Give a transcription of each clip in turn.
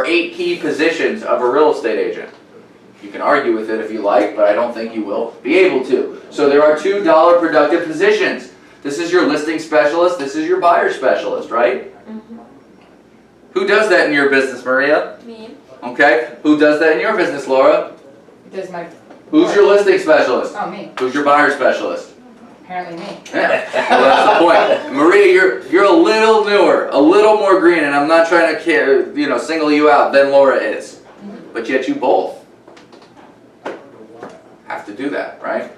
are 8 key positions of a real estate agent. You can argue with it if you like, but I don't think you will be able to. So there are 2 dollar productive positions. This is your listing specialist, this is your buyer specialist, right? Mm-hmm. Who does that in your business, Maria? Me. Okay. Who does that in your business, Laura? Does my... Who's your listing specialist? Oh, me. Who's your buyer specialist? Apparently me. Yeah, well, that's the point. Maria, you're a little newer, a little more green, and I'm not trying to single you out than Laura is. But yet you both have to do that, right?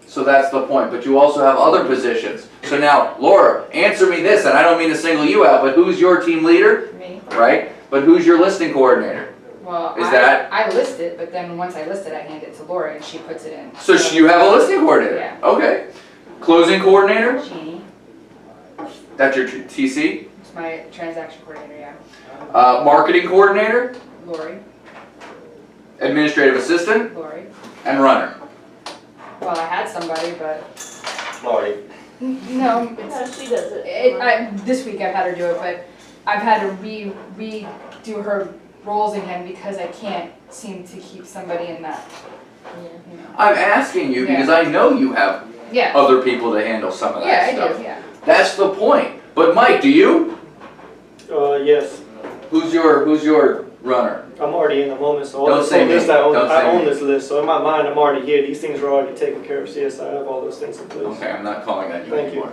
So that's the point. But you also have other positions. So now, Laura, answer me this, and I don't mean to single you out, but who's your team leader? Me. Right? But who's your listing coordinator? Well, I list it, but then once I list it, I hand it to Laura and she puts it in. So you have a listing coordinator? Yeah. Okay. Closing coordinator? Jeannie. That's your TC? It's my transaction coordinator, yeah. Marketing coordinator? Lori. Administrative assistant? Lori. And runner? Well, I had somebody, but... Lori. No, No, she does it. this week I've had her do it, but I've had to redo her roles again because I can't seem to keep somebody in that. You know. I'm asking you because I know you have Yeah. other people to handle some of that Yeah, stuff. I do, yeah. That's the point. But Mike, do you? Yes. Who's your runner? I'm already in the moment, so Don't say me. I Don't say own me. this list, so in my mind, I'm already here. These things are already taken care of. So yes, I have all those things in place. Okay, I'm not calling on you Thank you. anymore.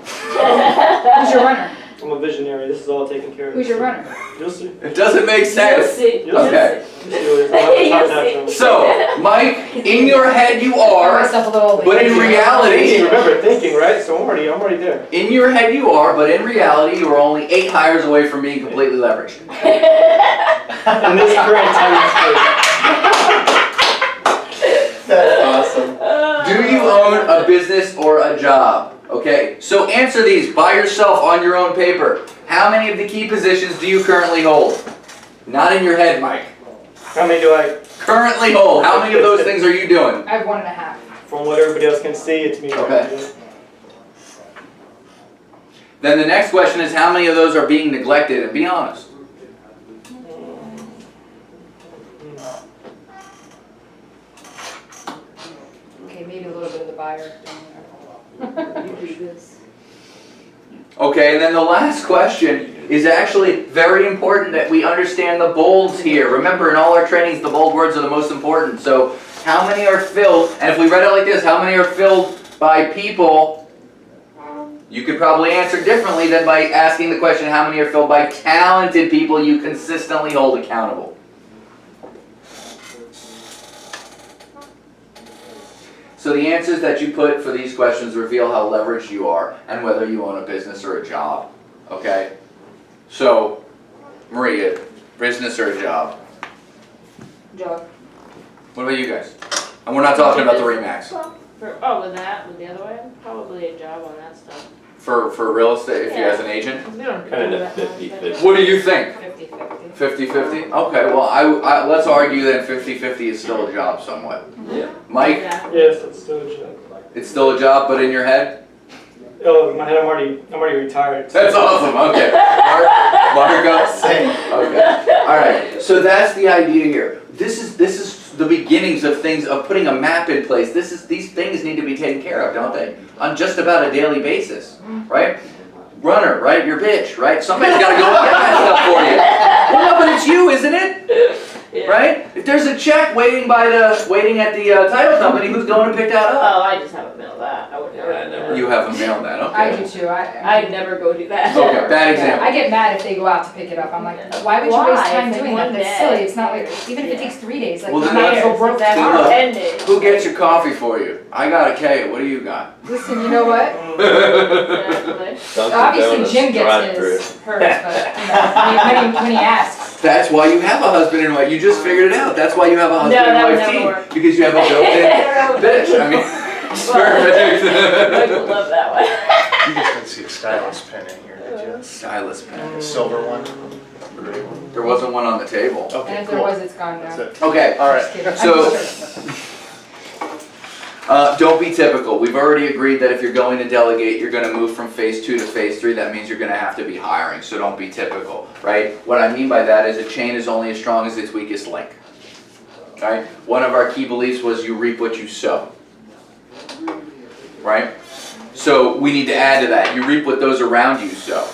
Who's your runner? I'm a visionary. This is all taken care of. Who's your runner? You'll see. It doesn't make You'll sense. see. You'll Okay. see. You'll see. I'll have a You'll top see. So, Mike, in your head you are, myself a little but in reality, remember thinking, right? So I'm already there. in your head you are, but in reality you are only 8 hires away from being completely leveraged. In this current time and space. That's awesome. Do you own a business or a job? Okay, so answer these by yourself on your own paper. How many of the key positions do you currently hold? Not in your head, Mike. How many do I? Currently hold. How many of those things are you doing? I have 1.5. From what everybody else can see, it's me. Okay. Then the next question is how many of those are being neglected? And be honest. Okay, maybe a little bit of the buyer thing there. Okay, and then the last question is actually very important that we understand the bolds here. Remember, in all our trainings, the bold words are the most important. So, how many are filled, and if we read it like this, how many are filled by people? You could probably answer differently than by asking the question, how many are filled by talented people you consistently hold accountable? So the answers that you put for these questions reveal how leveraged you are and whether you own a business or a job, okay? So, Maria, business or a job? Job. What about you guys? And we're not talking about the Remax. With the other way, probably a job on that stuff. For real estate, if you Yeah. as an agent? We don't Kind do of that much, 50-50. What do you think? 50-50. 50-50? Okay, well, I let's argue that 50-50 is still a job somewhat. Yeah. Mike, Exactly. Yes, it's still a job. it's still a job, but in your head? Oh, in my head, I'm already retired. So. That's awesome, okay. Marco? Same. Okay. All right. So that's the idea here. This is the beginnings of things, of putting a map in place. These things need to be taken care of, don't they? On just about a daily basis, right? Runner, right? Your bitch, right? Somebody's got to go get that stuff for you. Well, no, but it's you, isn't it? Yeah. Right? If there's a check waiting at the title company, who's going to pick that up? Oh, I just haven't mailed that. I would never. Yeah, I never. You haven't mailed that, okay? I do too. I'd never go do that. Okay, bad example. I get mad if they go out to pick it up. I'm like, why would you Why? waste time It's like doing that? one That's day. silly. It's not like, even if it Yeah. takes 3 days, like, Well, you then might that's- go broke Exactly. Good luck. 10 days. Who gets your coffee for you? I got a K. What do you got? Listen, you know what? Exactly. Dunkin' Obviously Donuts Jim gets drive-thru. hers, but, you know, when he asks. That's why you have a husband and wife. You just figured it out. That's why you have a husband No, and that would wife never team. work. Because you have a built-in bitch. I mean, it's perfect. I would love that one. You just didn't see a stylus pen in here, did you? Stylus pen. A silver one? Gray one? There wasn't one on the table. And Okay, if there cool. was, it's gone now. That's it. Okay. All Just right. kidding. So- I'm just kidding. Don't be typical. We've already agreed that if you're going to delegate, you're gonna move from phase 2 to phase 3. That means you're gonna have to be hiring, so don't be typical, right? What I mean by that is a chain is only as strong as its weakest link. Right? One of our key beliefs was you reap what you sow. Right? So we need to add to that. You reap what those around you sow.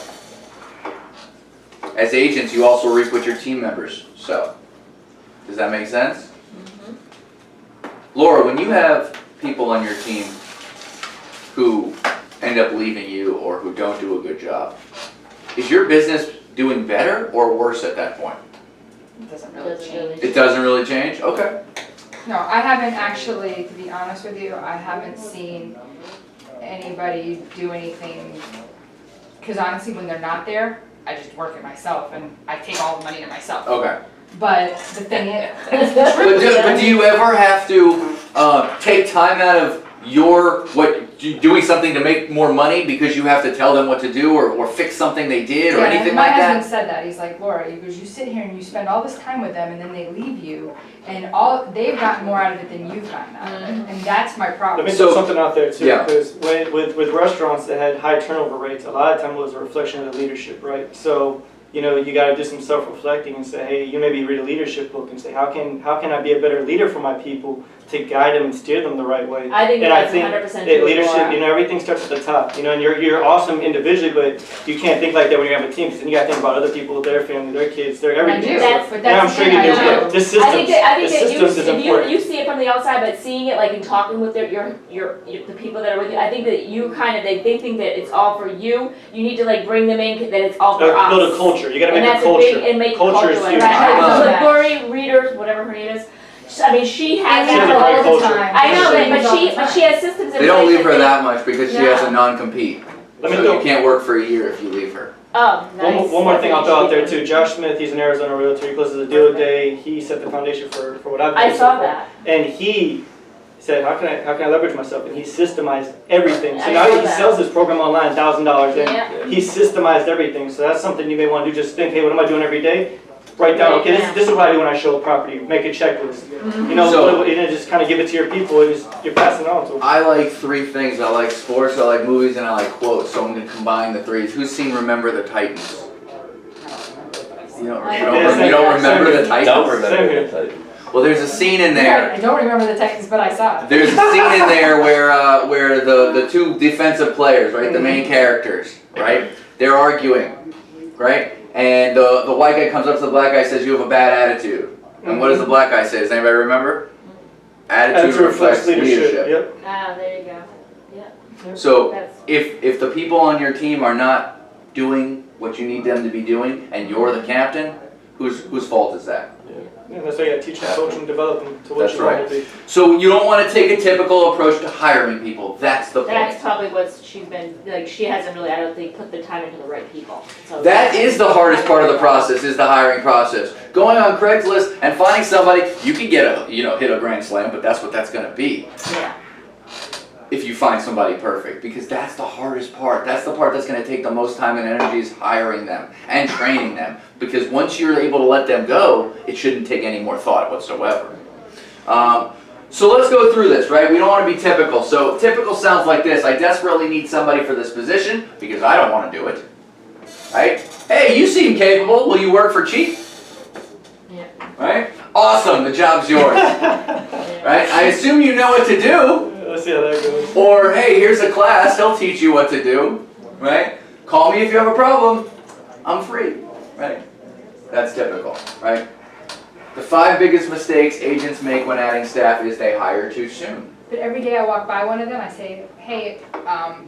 As agents, you also reap what your team members sow. Does that make sense? Laura, when you have people on your team who end up leaving you or who don't do a good job, is your business doing better or worse at that point? It doesn't really Doesn't change. really- It doesn't really change? Okay. No, I haven't actually, to be honest with you, I haven't seen anybody do anything, because honestly, when they're not there, I just work it myself and I take all the money to myself. Okay. But the thing is, But do you ever have to take time out of doing something to make more money because you have to tell them what to do or fix something they did or anything my like husband that? said that. He's like, Laura, he goes, you sit here and you spend all this time with them and then they leave you and they've gotten more out of it than you've gotten out of it. And that's my Let problem. me So- throw something out there too, Yeah. because with restaurants that had high turnover rates, a lot of time it was a reflection of the leadership, right? So, you know, you gotta do some self-reflecting and say, hey, you maybe read a leadership book and say, how can I be a better leader for my people to guide them and steer them the right way? I think And I that's think 100% that true, leadership, Laura. you know, everything starts at the top, you know, and you're awesome individually, but you can't think like that when you have a team, because then you gotta think about other people, their family, their kids, their And I everything. do, That's- but And I'm that's the sure thing, you do, I but do. the systems, I think the that systems is important. you see it from the outside, but seeing it like in talking with the people that are with you, I think that you kind of they think that it's all for you. You need to like bring them in that it's all for us. Build a culture, you gotta And make that's a a culture. big and make Culture is culture. huge. Like, I like, love Lori Readers, whatever her name is. I mean, she has They leave She has a her great all the culture. time. I know They that, leave all the but time. she has systems in They don't place leave her that much because she has a No. non-compete. Let me So throw- you can't work for a year if you leave her. Oh, nice. One more thing I'll That's throw out what there you should too. Josh Smith, he's an Arizona realtor. He closes a deal a day. He set the foundation for what I've do. done. I so saw far. that. And he said, how can I leverage myself? And he systemized everything. So I now saw he that. sells his program online, $1,000, and Yeah. he systemized everything. So that's something you may want to do. Just think, hey, what am I doing every day? Write down, Write it okay, down. this is what I do when I show a property. Make a checklist. Mm-hmm. You know, So- and then just kind of give it to your people, and you're passing it on to them. I like 3 things. I like sports, I like movies, and I like quotes. So I'm going to combine the 3. Who's seen Remember the Titans? You don't remember the Titans? Don't Same remember here. the title. Well, there's a scene in there. I don't remember the Titans, but I saw it. There's a scene in there where the 2 defensive players, right, the main characters, right, they're arguing, right, and the white guy comes up to the black guy and says, "You have a bad attitude." And what does the black guy say? Does anybody remember? Attitude reflects leadership. Yep. Ah, there you go. So That's if the people on your team are not doing what you need them to be doing, and you're the captain, whose fault is that? Yeah, that's why you got to teach them, coach them, develop them to what That's you want right. to be. So you don't want to take a typical approach to hiring people. That's the point. That's probably what she's been, like, she hasn't really, I don't think, put the time into the right people. So That is the hardest part of the process, is the hiring process. Going on Craigslist and finding somebody, you can get hit a grand slam, but that's what that's gonna be. Yeah. If you find somebody perfect, because that's the hardest part. That's the part that's gonna take the most time and energy, is hiring them and training them. Because once you're able to let them go, it shouldn't take any more thought whatsoever. So let's go through this, right? We don't want to be typical. So typical sounds like this: I desperately need somebody for this position because I don't want to do it. Right? Hey, you seem capable. Will you work for cheap? Yeah. Right? Awesome, the job's yours. Right? I assume you know what to do. Let's see how that goes. Or, hey, here's a class, he'll teach you what to do. Right? Call me if you have a problem. I'm free. Right? That's typical, right? The 5 biggest mistakes agents make when adding staff is they hire too soon. But every day I walk by one of them, I say, hey,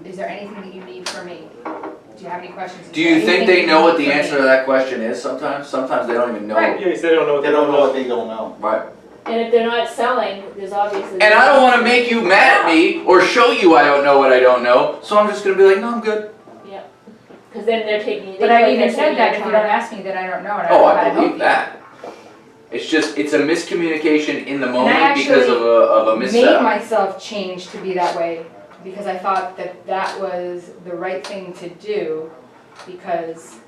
is there anything that you need from me? Do you have any questions? Is Do there you think anything they you know need what the from answer me?" to that question is sometimes? Sometimes they don't even know. Right. Yeah, you said they don't know what They don't know what they don't know. Right. And if they're not selling, there's obviously. And I don't want to make you mad at me or show you I don't know what I don't know, so I'm just going to be like, no, I'm good. Yeah. Because then they're taking. But I even said that if you don't ask me, then I don't know, and I Oh, don't know how I to help believe you. that. It's just, it's a miscommunication in the moment actually because of a Made misstep. myself change to be that way because I thought that that was the right thing to do, because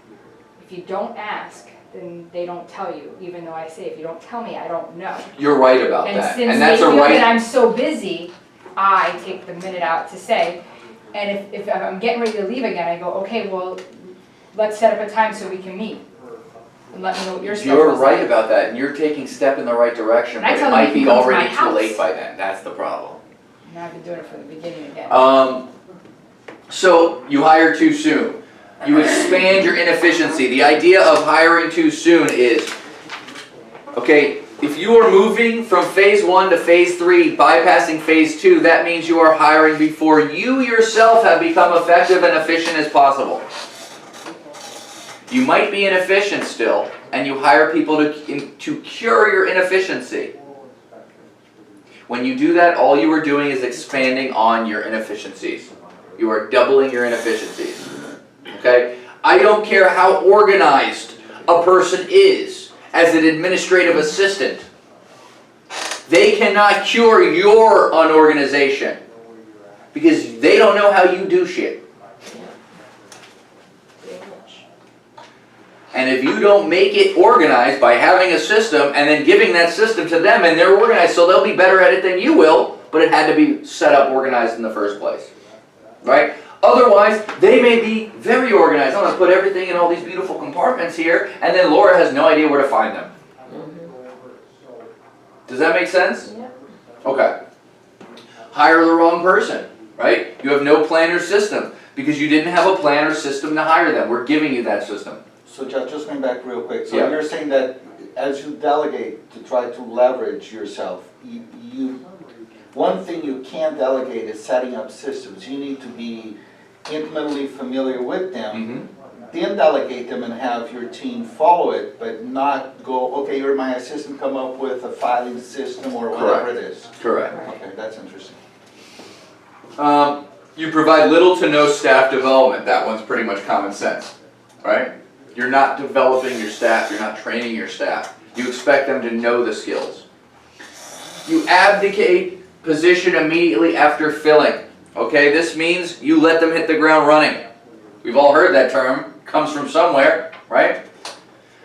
if you don't ask, then they don't tell you, even though I say, if you don't tell me, I don't know. You're right about And that. since And that's they a feel that right, I'm so busy, I take the minute out to say, and if I'm getting ready to leave again, I go, okay, well, let's set up a time so we can meet. And let me know what your schedule You're is right like. about that, and you're taking step in the right direction, And I but it tell them might you be can come to already my too late house. by then, that's the problem. And I've been doing it from the beginning again. So you hire too soon. You expand your inefficiency. The idea of hiring too soon is, okay, if you are moving from phase 1 to phase 3, bypassing phase 2, that means you are hiring before you yourself have become effective and efficient as possible. You might be inefficient still, and you hire people to cure your inefficiency. When you do that, all you are doing is expanding on your inefficiencies. You are doubling your inefficiencies. Okay? I don't care how organized a person is as an administrative assistant. They cannot cure your unorganization because they don't know how you do shit. And if you don't make it organized by having a system and then giving that system to them and they're organized so they'll be better at it than you will, but it had to be set up organized in the first place. Right? Otherwise, they may be very organized. I'm going to put everything in all these beautiful compartments here, and then Laura has no idea where to find them. Does that make sense? Yeah. Okay. Hire the wrong person, right? You have no plan or system because you didn't have a plan or system to hire them. We're giving you that system. So just going back real quick, so Yeah. you're saying that as you delegate to try to leverage yourself, one thing you can't delegate is setting up systems. You need to be intimately familiar with them, then delegate them and have your team follow it, but not go, okay, you're my assistant, come up with a filing system or whatever it is. Correct. Okay, that's interesting. You provide little to no staff development. That one's pretty much common sense, right? You're not developing your staff. You're not training your staff. You expect them to know the skills. You abdicate position immediately after filling. Okay, this means you let them hit the ground running. We've all heard that term. Comes from somewhere, right?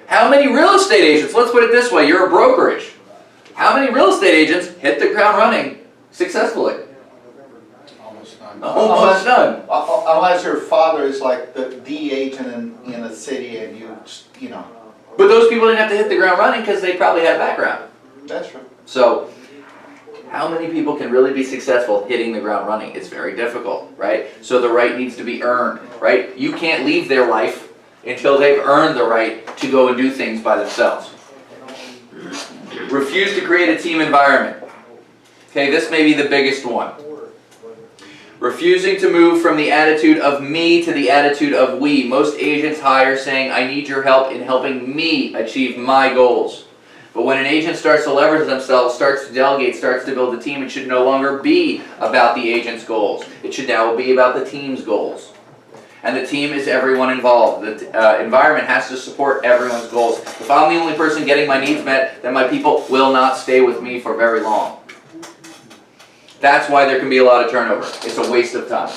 How many real estate agents, let's put it this way, you're a brokerage. How many real estate agents hit the ground running successfully? Almost none. Almost none. Unless your father is like the agent in a city and you know. But those people didn't have to hit the ground running because they probably had background. That's true. So, how many people can really be successful hitting the ground running? It's very difficult, right? So the right needs to be earned, right? You can't leave their life until they've earned the right to go and do things by themselves. Refuse to create a team environment. Okay, this may be the biggest one. Refusing to move from the attitude of me to the attitude of we. Most agents hire saying, I need your help in helping me achieve my goals. But when an agent starts to leverage themselves, starts to delegate, starts to build a team, it should no longer be about the agent's goals. It should now be about the team's goals. And the team is everyone involved. The environment has to support everyone's goals. If I'm the only person getting my needs met, then my people will not stay with me for very long. That's why there can be a lot of turnover. It's a waste of time.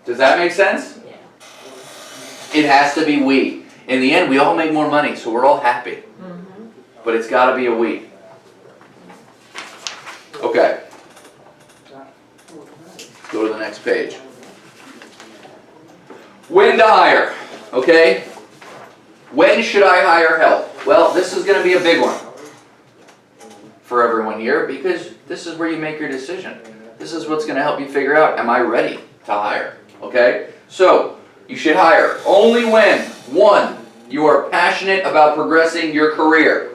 Does that make sense? Yeah. It has to be we. In the end, we all make more money, so we're all happy. But it's got to be a we. Okay. Go to the next page. When to hire. Okay? When should I hire help? Well, this is going to be a big one for everyone here because this is where you make your decision. This is what's going to help you figure out, am I ready to hire? Okay? So, you should hire only when, one, you are passionate about progressing your career.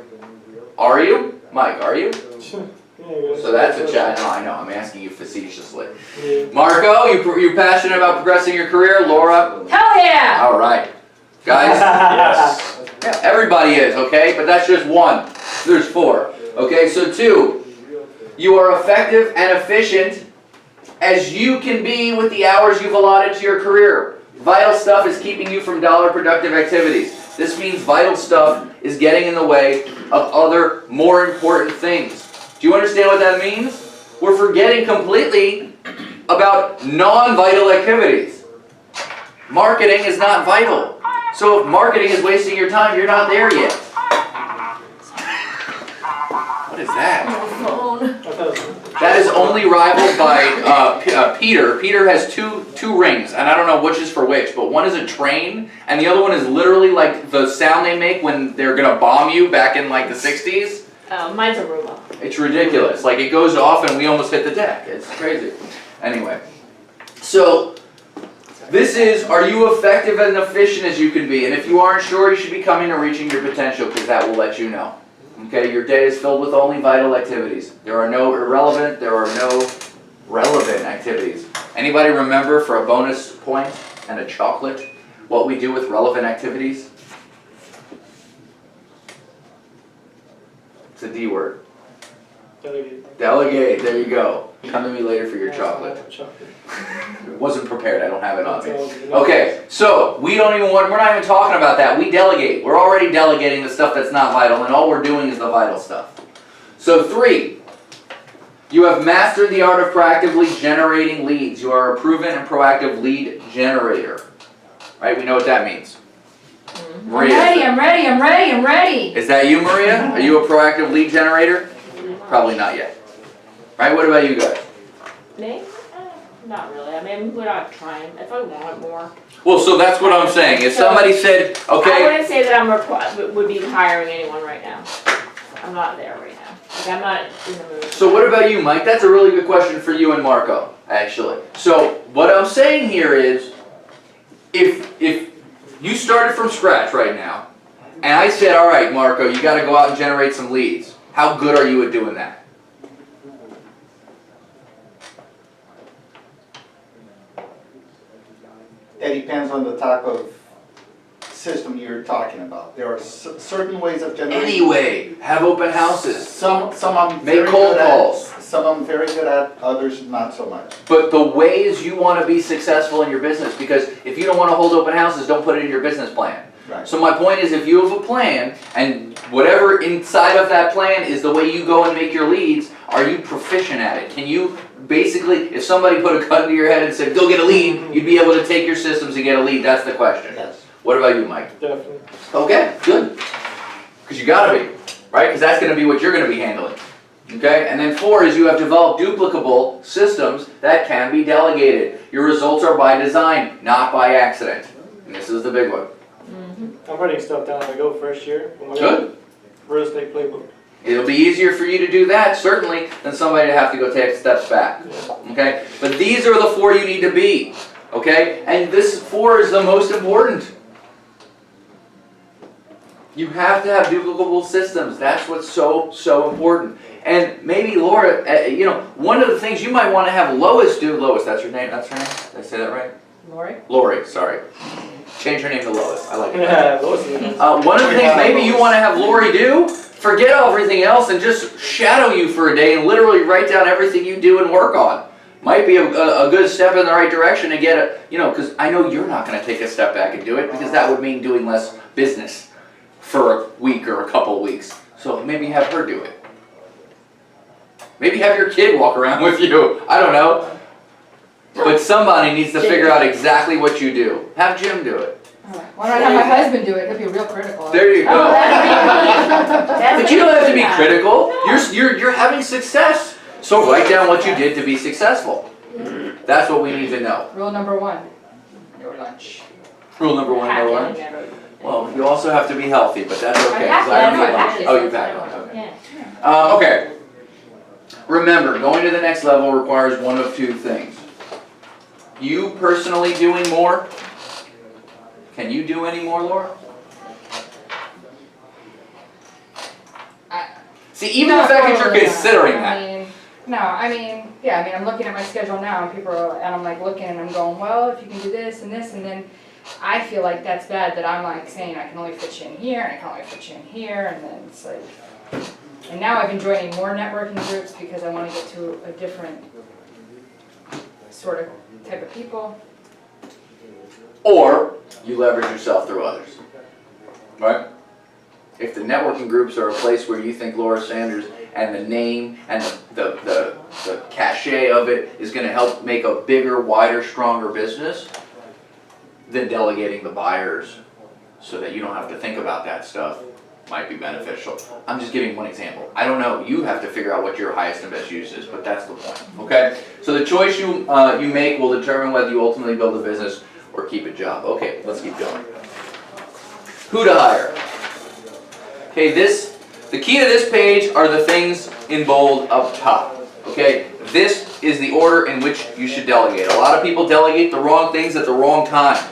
Are you? Mike, are you? So that's a chat. No, I know. I'm asking you facetiously. Marco, you passionate about progressing your career? Laura? Hell yeah! All right. Guys? Yes. Yeah, everybody is, okay? But that's just one. There's four. Okay, so two, you are effective and efficient as you can be with the hours you've allotted to your career. Vital stuff is keeping you from dollar productive activities. This means vital stuff is getting in the way of other more important things. Do you understand what that means? We're forgetting completely about non-vital activities. Marketing is not vital. So if marketing is wasting your time, you're not there yet. What is that? Phone. I thought it was That is only rivaled by Peter. Peter has two rings, and I don't know which is for which, but one is a train, and the other one is literally like the sound they make when they're gonna bomb you back in like the 60s. Mine's a Roomba. It's ridiculous. Like it goes off and we almost hit the deck. It's crazy. Anyway, so this is, are you effective and efficient as you can be? And if you aren't sure, you should be coming to reaching your potential because that will let you know. Okay, your day is filled with only vital activities. There are no irrelevant, there are no relevant activities. Anybody remember for a bonus point and a chocolate what we do with relevant activities? It's a D word. Delegate. Delegate, there you go. Come to me later for your chocolate. Chocolate. Wasn't prepared, I don't have it on me. Okay, so we're not even talking about that. We delegate. We're already delegating the stuff that's not vital, and all we're doing is the vital stuff. So 3, you have mastered the art of proactively generating leads. You are a proven and proactive lead generator. Right, we know what that means. Maria, I'm ready. is that you, Maria? Are you a proactive lead generator? Probably not yet. Right, what about you guys? Me? Not really. I mean, we're not trying. If I want more. Well, so that's what I'm saying. If somebody said, I okay, wouldn't say that would be hiring anyone right now. I'm not there right now. Like, I'm not in the mood. so what about you, Mike? That's a really good question for you and Marco, actually. So what I'm saying here is, if you started from scratch right now, and I said, all right, Marco, you got to go out and generate some leads. How good are you at doing that? That depends on the type of system you're talking about. There are certain ways of generating. Anyway, have open houses. Some I'm Make very cold good at. calls. Some I'm very good at, others not so much. But the ways you want to be successful in your business, because if you don't want to hold open houses, don't put it in your business plan. Right. So my point is, if you have a plan, and whatever inside of that plan is the way you go and make your leads, are you proficient at it? Can you basically, if somebody put a gun to your head and said, go get a lead, you'd be able to take your systems and get a lead? That's the question. Yes. What about you, Mike? Definitely. Okay, good. Because you gotta be, right? Because that's gonna be what you're gonna be handling. Okay? And then 4 is you have developed duplicable systems that can be delegated. Your results are by design, not by accident. And this is the big one. I'm writing stuff down as I go first year. Good. Real estate playbook. It'll be easier for you to do that, certainly, than somebody to have to go take steps back. Okay? But these are the 4 you need to be. Okay? And this 4 is the most important. You have to have duplicable systems. That's what's so important. And maybe Laura, one of the things you might want to have Lois do, Lois, that's your name, that's her name? Did I say that right? Lori? Lori, sorry. Change her name to Lois, I like it. Yeah, those are the One of the things maybe you want to have Lori do, forget everything else and just shadow you for a day and literally write down everything you do and work on. Might be a good step in the right direction to get it, because I know you're not going to take a step back and do it, because that would mean doing less business for a week or a couple weeks. So maybe have her do it. Maybe have your kid walk around with you. I don't know. But somebody needs to figure out exactly what you do. Have Jim do it. Why don't I have my husband do it? He'll be real critical. There you go. That's But you don't have to be critical. You're having success. So write down what you did to be successful. That's what we need to know. Rule number 1, no lunch. Rule number 1, no lunch. Well, you also have to be healthy, but that's okay. 'cause I I don't pack eat lunch. lunch. Oh, you pack lunch. Okay. Yeah. Okay. Remember, going to the next level requires one of 2 things. You personally doing more. Can you do any more, Laura? See, even the fact that you're considering that. I'm looking at my schedule now, and I'm like looking and I'm going, well, if you can do this, and then I feel like that's bad that I'm like saying I can only fit you in here, and I can only fit you in here, and then it's like, and now I've been joining more networking groups because I want to get to a different sort of type of people. Or you leverage yourself through others, right? If the networking groups are a place where you think Laura Sanders and the name and the cachet of it is going to help make a bigger, wider, stronger business, then delegating the buyers so that you don't have to think about that stuff might be beneficial. I'm just giving one example. I don't know, you have to figure out what your highest and best use is, but that's the point, okay? So the choice you make will determine whether you ultimately build a business or keep a job. Okay, let's keep going. Who to hire? Okay, the key to this page are the things in bold up top, okay? This is the order in which you should delegate. A lot of people delegate the wrong things at the wrong time.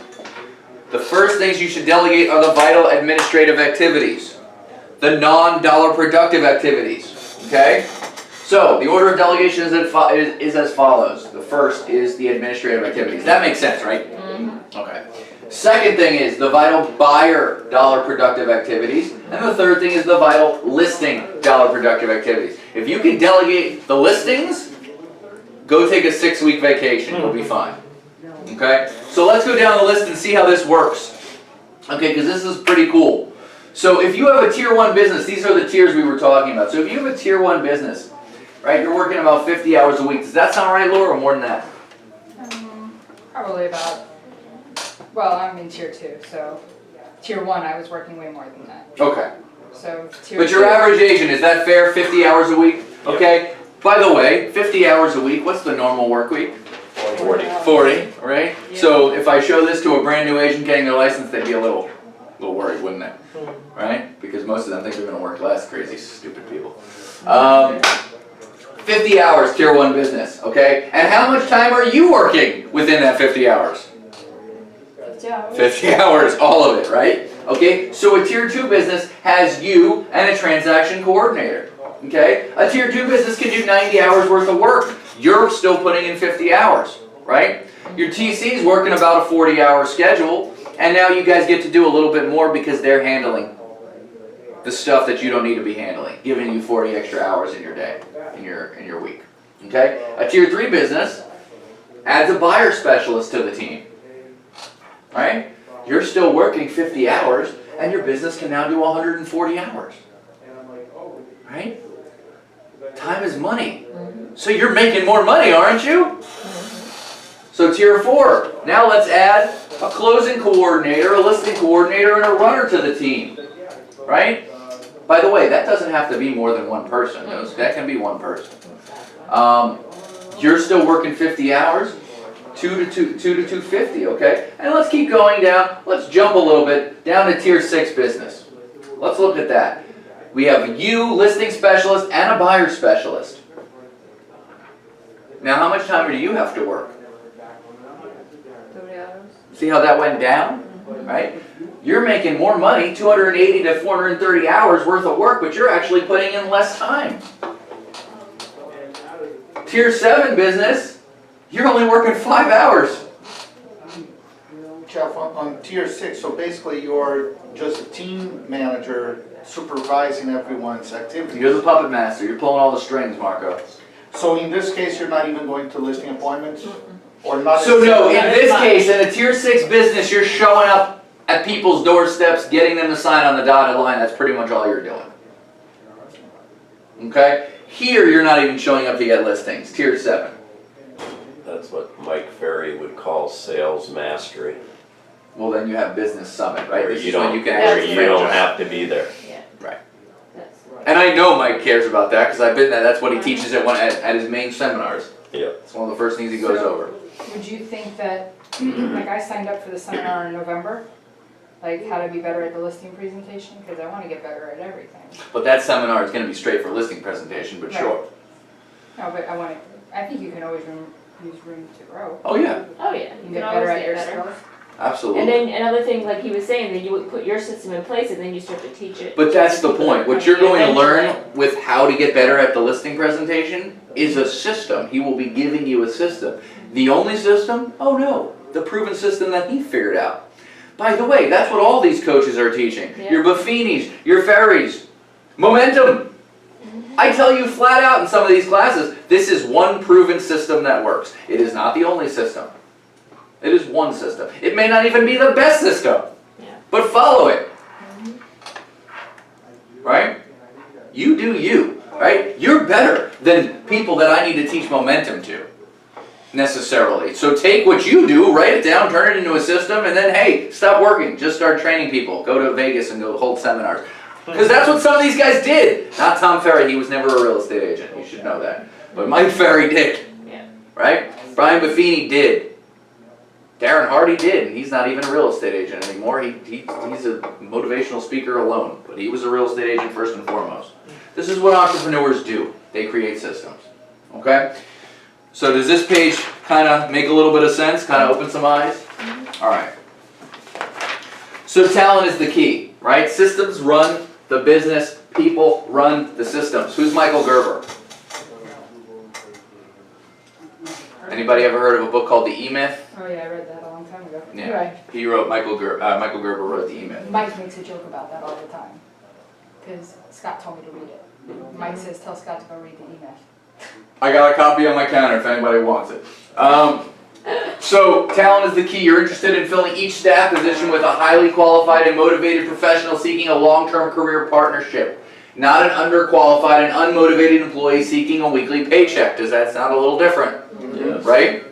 The first things you should delegate are the vital administrative activities, the non-dollar productive activities, okay? So, the order of delegation is as follows. The first is the administrative activities. That makes sense, right? Okay. Second thing is the vital buyer dollar productive activities. And the third thing is the vital listing dollar productive activities. If you can delegate the listings, go take a 6-week vacation. You'll be fine. Okay? So let's go down the list and see how this works. Okay, because this is pretty cool. So if you have a tier 1 business, these are the tiers we were talking about. So if you have a tier 1 business, right, you're working about 50 hours a week. Does that sound right, Laura, or more than that? Probably about, well, I'm in tier 2, so tier 1 I was working way more than that. Okay. So tier But your 2, average agent, is that fair? 50 hours a week? Okay. By the way, 50 hours a week, what's the normal work week? 40, right? Yeah. So if I show this to a brand new agent getting their license, they'd be a little worried, wouldn't they? Right? Because most of them think they're going to work less. Crazy, stupid people. 50 hours, tier 1 business, okay? And how much time are you working within that 50 hours? 50 hours, all of it, right? Okay, so a tier 2 business has you and a transaction coordinator, okay? A tier 2 business can do 90 hours worth of work. You're still putting in 50 hours, right? Your TC's working about a 40-hour schedule, and now you guys get to do a little bit more because they're handling the stuff that you don't need to be handling, giving you 40 extra hours in your day, in your week, okay? A tier 3 business adds a buyer specialist to the team. Right? You're still working 50 hours, and your business can now do 140 hours. Right? Time is money. So you're making more money, aren't you? So tier 4. Now let's add a closing coordinator, a listing coordinator, and a runner to the team. Right? By the way, that doesn't have to be more than one person. That can be one person. You're still working 50 hours. 2 to 250, okay? And let's keep going down. Let's jump a little bit down to tier 6 business. Let's look at that. We have you, listing specialist, and a buyer specialist. Now, how much time do you have to work? 30 hours. See how that went down? Right? You're making more money, 280 to 430 hours worth of work, but you're actually putting in less time. Tier 7 business, you're only working 5 hours. Jeff, on tier 6, so basically you're just a team manager supervising everyone's activities. You're the puppet master. You're pulling all the strings, Marco. So in this case, you're not even going to listing appointments? Or not? So no, in this case, in a tier 6 business, you're showing up at people's doorsteps, getting them to sign on the dotted line. That's pretty much all you're doing. Okay? Here, you're not even showing up to get listings. Tier 7. That's what Mike Ferry would call sales mastery. Well, then you have business summit, right? Where This you is when don't, you can where actually you don't franchise. have to be there. Yeah. Right. That's And I know Mike cares about that because I've been there. That's what he teaches at his main seminars. Yeah. It's one of the first things he goes over. would you think that, like I signed up for the seminar in November, like how to be better at the listing presentation, because I want to get better at everything. But that seminar is going to be straight for listing presentation, but Right. sure. No, but I think you can always use room to grow. Oh yeah, Oh, yeah. You You can can get always better at get your better. skills. absolutely. And then another thing, like he was saying, then you would put your system in place and then you start to teach it. But that's the point. What you're going to learn Eventually. with how to get better at the listing presentation is a system. He will be giving you a system. The only system? Oh no, the proven system that he figured out. By the way, that's what all these coaches are teaching. Yeah. Your Buffinis, your Ferries, momentum. I tell you flat out in some of these classes, this is one proven system that works. It is not the only system. It is one system. It may not even be the best system, Yeah. but follow it. Right? You do you, right? You're better than people that I need to teach momentum to, necessarily. So take what you do, write it down, turn it into a system, and then hey, stop working. Just start training people. Go to Vegas and go hold seminars. Because that's what some of these guys did. Not Tom Ferry, he was never a real estate agent, you should know that. But Mike Ferry did. Yeah. Right? Brian Buffini did. Darren Hardy did, and he's not even a real estate agent anymore. He's a motivational speaker alone, but he was a real estate agent first and foremost. This is what entrepreneurs do. They create systems. Okay? So does this page kind of make a little bit of sense? Kind of open some eyes? All right. So talent is the key, right? Systems run the business. People run the systems. Who's Michael Gerber? Anybody ever heard of a book called The E-Myth? Oh yeah, I read that a long time ago. Yeah. You're right. He wrote, Michael Gerber wrote The E-Myth. Mike makes a joke about that all the time, because Scott told me to read it. Mike says, tell Scott to go read the E-Myth. I got a copy on my counter if anybody wants it. So talent is the key. You're interested in filling each staff position with a highly qualified and motivated professional seeking a long-term career partnership. Not an underqualified and unmotivated employee seeking a weekly paycheck. Does that sound a little different? Yes. Right?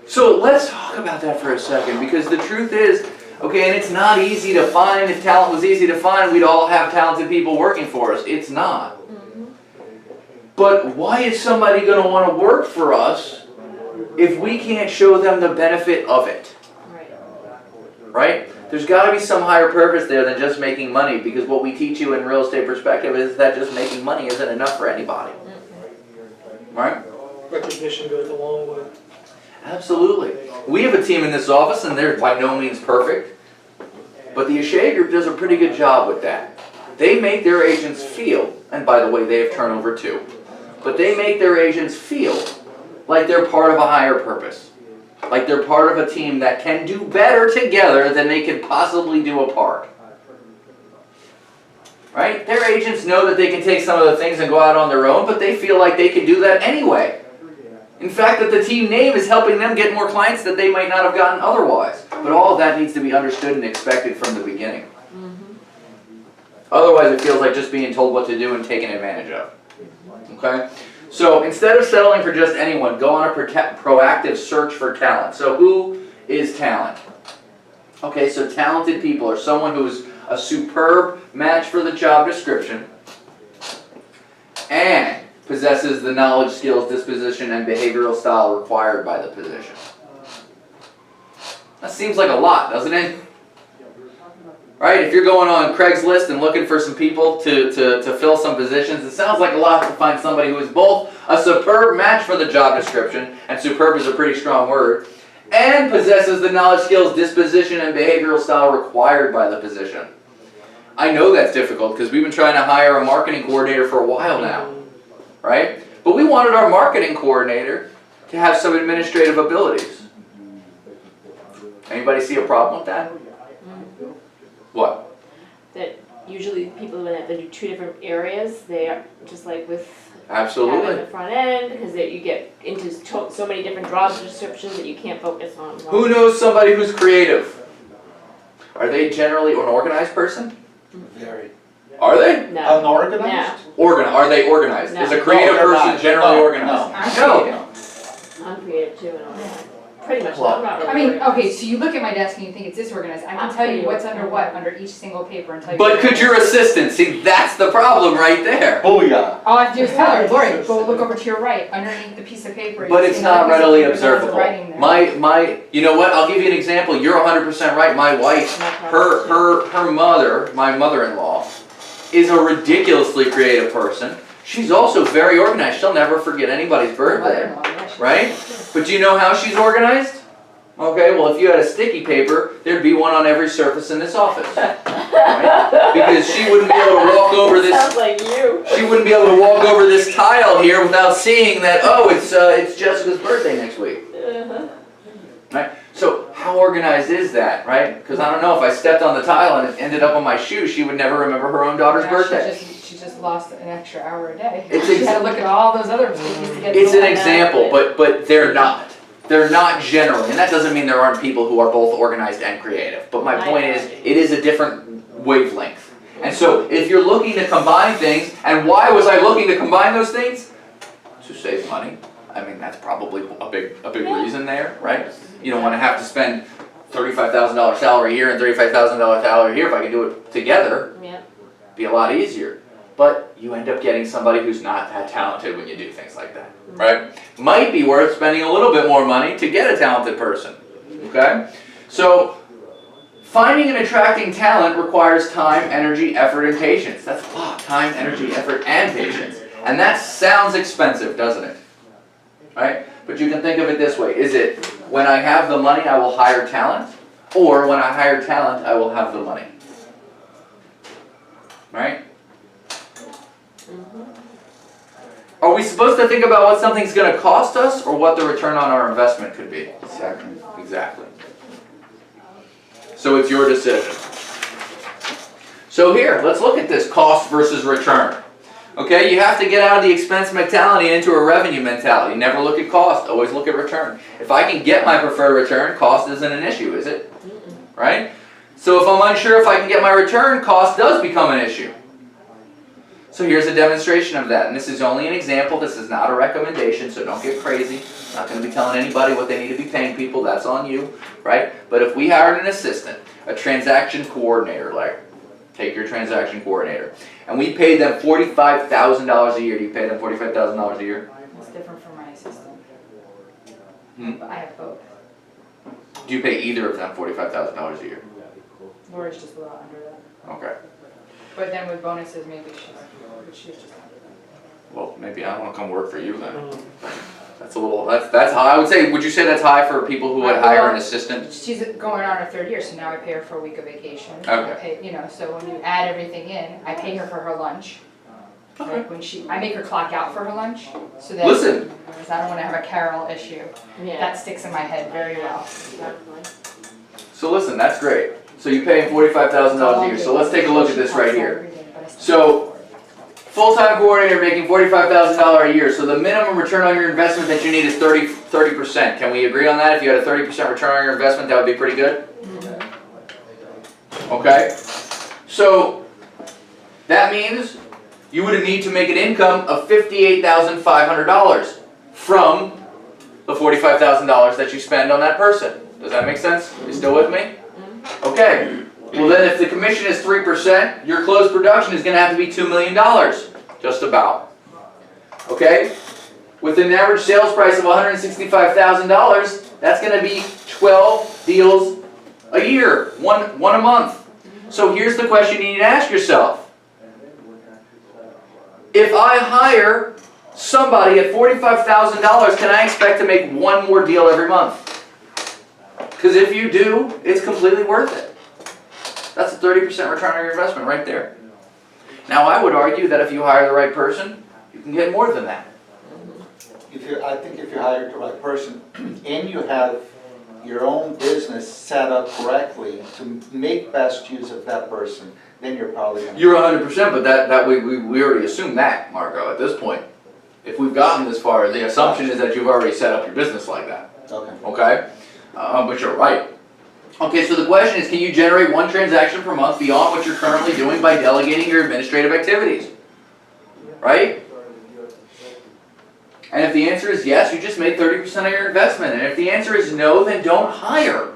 So let's talk about that for a second, because the truth is, okay, and it's not easy to find. If talent was easy to find, we'd all have talented people working for us. It's not. But why is somebody going to want to work for us if we can't show them the benefit of it? Right? There's got to be some higher purpose there than just making money, because what we teach you in real estate perspective is that just making money isn't enough for anybody. Right? Recognition goes a long way. Absolutely. We have a team in this office, and they're by no means perfect, but the Ashay Group does a pretty good job with that. They make their agents feel, and by the way, they have turnover too, but they make their agents feel like they're part of a higher purpose. Like they're part of a team that can do better together than they can possibly do apart. Right? Their agents know that they can take some of the things and go out on their own, but they feel like they can do that anyway. In fact, that the team name is helping them get more clients that they might not have gotten otherwise. But all of that needs to be understood and expected from the beginning. Otherwise, it feels like just being told what to do and taken advantage of. Okay? So instead of settling for just anyone, go on a proactive search for talent. So who is talent? Okay, so talented people are someone who's a superb match for the job description and possesses the knowledge, skills, disposition, and behavioral style required by the position. That seems like a lot, doesn't it? Right? If you're going on Craigslist and looking for some people to fill some positions, it sounds like a lot to find somebody who is both a superb match for the job description, and superb is a pretty strong word, and possesses the knowledge, skills, disposition, and behavioral style required by the position. I know that's difficult because we've been trying to hire a marketing coordinator for a while now, right? But we wanted our marketing coordinator to have some administrative abilities. Anybody see a problem with that? What? That usually people when they do two different areas, they are just like with Absolutely. having the front end, because you get into so many different job descriptions that you can't focus on one. Who knows somebody who's creative? Are they generally an organized person? Very. Are they? No. Unorganized? Are they organized? No. Is a creative No, they're person not. generally No, organized? no. No. I'm creative too, and all that. Pretty much. Well, I'm not really I mean, organized. okay, so you look at my desk and you think it's disorganized. I can I'm tell you pretty what's under what organized. under each single paper and tell you. But could your assistant, see, that's the problem right there. Booyah. All I have to do is tell her, Lori, go look over to your right, underneath the piece of paper. But you it's see not another piece of readily paper that has the observable. writing there. You know what, I'll give you an example. You're 100% right. My wife, her mother, my mother-in-law, is a ridiculously creative person. She's also very organized. She'll never forget anybody's birthday, Mother-in-law, yeah, she- right? But do you know how she's organized? Okay, well if you had a sticky paper, there'd be one on every surface in this office, right? Because she wouldn't be able to walk over this. Sounds like you. She wouldn't be able to walk over this tile here without seeing that. Oh, it's Jessica's birthday next week, right? So how organized is that, right? Because I don't know, if I stepped on the tile and it ended up on my shoe, she would never remember her own daughter's Yeah, birthday. She just lost an extra hour a day. It's She had to look at all those other stickies to get. It's the an one. example, but they're not. They're not generally, and that doesn't mean there aren't people who are both organized and creative. But my point is, it is a different wavelength. And so if you're looking to combine things, and why was I looking to combine those things? To save money. I mean, that's probably a big reason there, right? You don't want to have to spend $35,000 salary here and $35,000 salary here if I can do it together. Yeah. Be a lot easier. But you end up getting somebody who's not that talented when you do things like that, right? Might be worth spending a little bit more money to get a talented person, okay? So, finding and attracting talent requires time, energy, effort, and patience. That's a lot. Time, energy, effort, and patience. And that sounds expensive, doesn't it? Right? But you can think of it this way. Is it when I have the money, I will hire talent? Or when I hire talent, I will have the money? Right? Are we supposed to think about what something's going to cost us or what the return on our investment could be? Exactly. So it's your decision. So here, let's look at this cost versus return. Okay, you have to get out of the expense mentality into a revenue mentality. Never look at cost, always look at return. If I can get my preferred return, cost isn't an issue, is it? Right? So if I'm unsure if I can get my return, cost does become an issue. So here's a demonstration of that. And this is only an example, this is not a recommendation, so don't get crazy. I'm not going to be telling anybody what they need to be paying people, that's on you, right? But if we hired an assistant, a transaction coordinator, like take your transaction coordinator, and we paid them $45,000 a year. Do you pay them $45,000 a year? It's different for my assistant. Hmm? But I have both. Do you pay either of them $45,000 a year? Laura's just a little under that. Okay. But then with bonuses, maybe she's just under that. Well, maybe I want to come work for you then. That's a little, that's high. I would say, would you say that's high for people who would hire an assistant? She's going on her 3rd year, so now I pay her for a week of vacation. Okay. I pay, so when you add everything in, I pay her for her lunch. Okay. Like when I make her clock out for her lunch, so that. Listen. Because I don't want to have a Carol issue. Yeah. That sticks in my head very well. So listen, that's great. So you pay him $45,000 a year. So let's take a look at this right here. So, full-time coordinator making $45,000 a year. So the minimum return on your investment that you need is 30%. Can we agree on that? If you had a 30% return on your investment, that would be pretty good? Okay. So, that means you would need to make an income of $58,500 from the $45,000 that you spend on that person. Does that make sense? You still with me? Okay. Well then if the commission is 3%, your closed production is going to have to be $2 million. Just about. Okay? With an average sales price of $165,000, that's going to be 12 deals a year. One a month. So here's the question you need to ask yourself. If I hire somebody at $45,000, can I expect to make one more deal every month? Because if you do, it's completely worth it. That's a 30% return on your investment right there. Now I would argue that if you hire the right person, you can get more than that. I think if you hire the right person and you have your own business set up correctly to make best use of that person, then you're probably going to... You're 100%, but that we already assume that, Marco, at this point. If we've gotten this far, the assumption is that you've already set up your business like that. Okay. Okay? But you're right. Okay, so the question is, can you generate one transaction per month beyond what you're currently doing by delegating your administrative activities? Right? And if the answer is yes, you just made 30% of your investment. And if the answer is no, then don't hire.